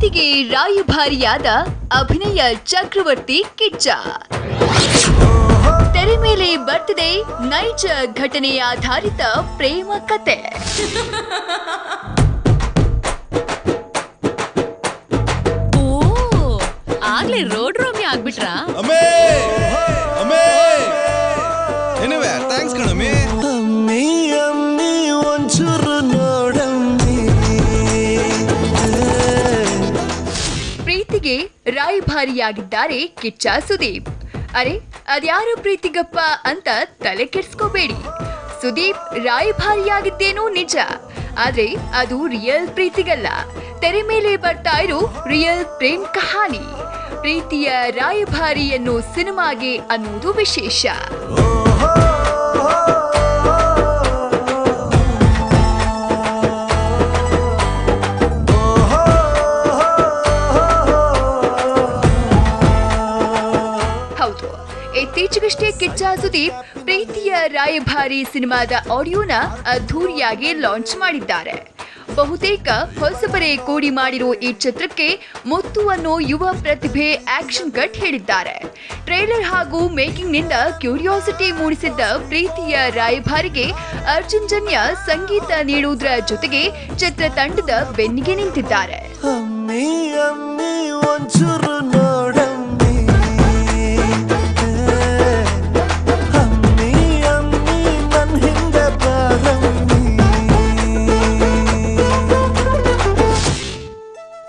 ಪ್ರೀತಿಗೆ ರಾಯಭಾರಿಯಾದ ಅಭಿನಯ ಚಕ್ರವರ್ತಿ ಕಿಚ್ಚ. ತೆರೆ ಮೇಲೆ ಬರ್ತಿದೆ ನೈಜ ಘಟನೆಯಾಧಾರಿತ ಪ್ರೇಮ ಕತೆ. ಆಗ್ಲೇ ರೋಡ್ ರೋಮಿ ಆಗ್ಬಿಟ್ರಾ? ಥ್ಯಾಂಕ್ಸ್ ಕಣಮ್ಮಿ. ಪ್ರೀತಿಗೆ ರಾಯಭಾರಿಯಾಗಿದ್ದಾರೆ ಕಿಚ್ಚ ಸುದೀಪ್. ಅರೆ ಅದ್ಯಾರು ಪ್ರೀತಿಗಪ್ಪ ಅಂತ ತಲೆ ಕೆಡ್ಸ್ಕೋಬೇಡಿ. ಸುದೀಪ್ ರಾಯಭಾರಿಯಾಗಿದ್ದೇನೋ ನಿಜ, ಆದ್ರೆ ಅದು ರಿಯಲ್ ಪ್ರೀತಿಗಲ್ಲ. ತೆರೆ ಮೇಲೆ ಬರ್ತಾ ಇರೋ ರಿಯಲ್ ಪ್ರೇಮ್ ಕಹಾನಿ. ಪ್ರೀತಿಯ ರಾಯಭಾರಿ ಅನ್ನೋ ಸಿನಿಮಾಗೆ ಅನ್ನೋದು ವಿಶೇಷ. ಹೌದು, ಇತ್ತೀಚೆಗಷ್ಟೇ ಕಿಚ್ಚ ಸುದೀಪ್ ಪ್ರೀತಿಯ ರಾಯಭಾರಿ ಸಿನಿಮಾದ ಆಡಿಯೋನ ಅದ್ಧೂರಿಯಾಗಿ ಲಾಂಚ್ ಮಾಡಿದ್ದಾರೆ. ಬಹುತೇಕ ಹೊಸಬರೇ ಕೂಡಿ ಮಾಡಿರೋ ಈ ಚಿತ್ರಕ್ಕೆ ಮುತ್ತು ಅನ್ನೋ ಯುವ ಪ್ರತಿಭೆ ಆಕ್ಷನ್ ಕಟ್ ಹೇಳಿದ್ದಾರೆ. ಟ್ರೈಲರ್ ಹಾಗೂ ಮೇಕಿಂಗ್ ನಿಂದ ಕ್ಯೂರಿಯಾಸಿಟಿ ಮೂಡಿಸಿದ್ದ ಪ್ರೀತಿಯ ರಾಯಭಾರಿಗೆ ಅರ್ಜುನ್ ಜನ್ಯ ಸಂಗೀತ ನೀಡುವುದರ ಜೊತೆಗೆ ಚಿತ್ರತಂಡದ ಬೆನ್ನಿಗೆ ನಿಂತಿದ್ದಾರೆ.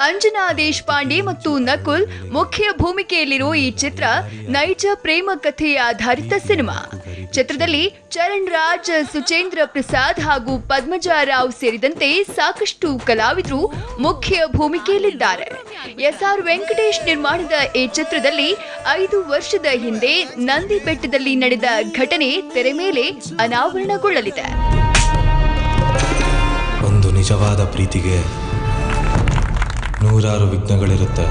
ಅಂಜನಾ ದೇಶಪಾಂಡೆ ಮತ್ತು ನಕುಲ್ ಮುಖ್ಯ ಭೂಮಿಕೆಯಲ್ಲಿರೋ ಈ ಚಿತ್ರ ನೈಜ ಪ್ರೇಮ ಕಥೆಯ ಆಧಾರಿತ ಸಿನಿಮಾ. ಚಿತ್ರದಲ್ಲಿ ಚರಣ್ ರಾಜ್, ಸುಚೇಂದ್ರ ಪ್ರಸಾದ್ ಹಾಗೂ ಪದ್ಮಜಾ ರಾವ್ ಸೇರಿದಂತೆ ಸಾಕಷ್ಟು ಕಲಾವಿದರು ಮುಖ್ಯ ಭೂಮಿಕೆಯಲ್ಲಿದ್ದಾರೆ. ಎಸ್.ಆರ್. ವೆಂಕಟೇಶ್ ನಿರ್ಮಾಣದ ಈ ಚಿತ್ರದಲ್ಲಿ 5 ವರ್ಷದ ಹಿಂದೆ ನಂದಿ ಬೆಟ್ಟದಲ್ಲಿ ನಡೆದ ಘಟನೆ ತೆರೆ ಮೇಲೆ ಅನಾವರಣಗೊಳ್ಳಲಿದೆ. ಒಂದು ನಿಜವಾದ ಪ್ರೀತಿಗೆ ನೂರಾರು ವಿಘ್ನಗಳಿರುತ್ತೆ.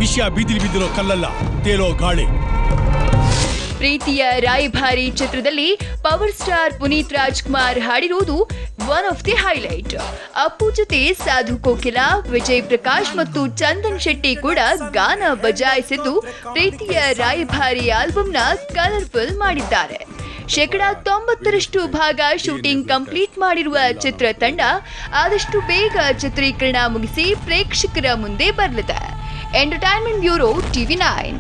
ವಿಷಯ ಬೀದಿಲಿ ಬಿದ್ದಿರೋ ಕಲ್ಲಲ್ಲ, ತೇಲೋ ಗಾಳಿ. ಪ್ರೀತಿಯ ರಾಯಭಾರಿ ಚಿತ್ರದಲ್ಲಿ ಪವರ್ ಸ್ಟಾರ್ ಪುನೀತ್ ರಾಜ್ಕುಮಾರ್ ಹಾಡಿರುವುದು one of the highlight. Appu ಜೊತೆ ಸಾಧು ಕೋಕಿಲ, ವಿಜಯ್ ಪ್ರಕಾಶ್ ಮತ್ತು ಚಂದನ್ ಶೆಟ್ಟಿ ಕೂಡ ಗಾನ ಬಜಾಯಿಸಿದ್ದು ಪ್ರೀತಿಯ ರಾಯಭಾರಿ ಆಲ್ಬಂನ ಕಲರ್ಫುಲ್ ಮಾಡಿದ್ದಾರೆ. 90% ಭಾಗ ಶೂಟಿಂಗ್ ಕಂಪ್ಲೀಟ್ ಮಾಡಿರುವ ಚಿತ್ರತಂಡ ಆದಷ್ಟು ಬೇಗ ಚಿತ್ರೀಕರಣ ಮುಗಿಸಿ ಪ್ರೇಕ್ಷಕರ ಮುಂದೆ ಬರಲಿದೆ. Entertainment bureau, TV9.